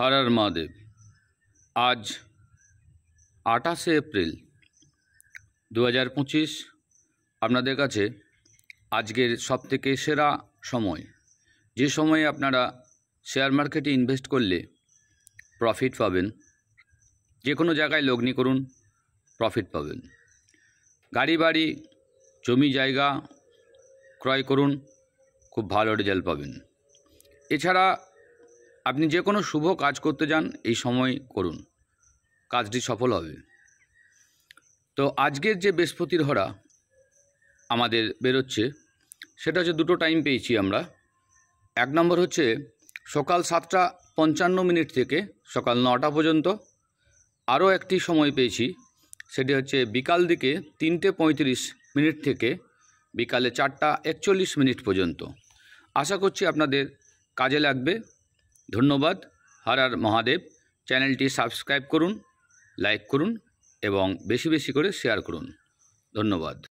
हर हर महादेव। आज 28 एप्रिल 2025 আপনাদের কাছে আজকের সবথেকে সেরা সময়, যে সময়ে আপনারা শেয়ার মার্কেটে ইনভেস্ট করলে প্রফিট পাবেন। যে কোনো জায়গায় লগ্নি করুন, প্রফিট পাবেন। গাড়ি বাড়ি জমি জায়গা ক্রয় করুন, খুব ভালো রেজাল্ট পাবেন। এছাড়া আপনি যে কোনো শুভ কাজ করতে যান, এই সময় করুন, কাজটি সফল হবে। তো আজকের যে বৃহস্পতির হরা আমাদের বেরোচ্ছে, সেটা হচ্ছে দুটো টাইম পেয়েছি আমরা। এক নম্বর হচ্ছে সকাল 7:55 থেকে সকাল 9টা পর্যন্ত। আরও একটি সময় পেয়েছি, সেটি হচ্ছে বিকাল দিকে 3:35 থেকে বিকালে 4:41 পর্যন্ত। আশা করছি আপনাদের কাজে লাগবে। ধন্যবাদ। হর হর মহাদেব। চ্যানেলটি সাবস্ক্রাইব করুন, লাইক করুন এবং বেশি বেশি করে শেয়ার করুন। ধন্যবাদ।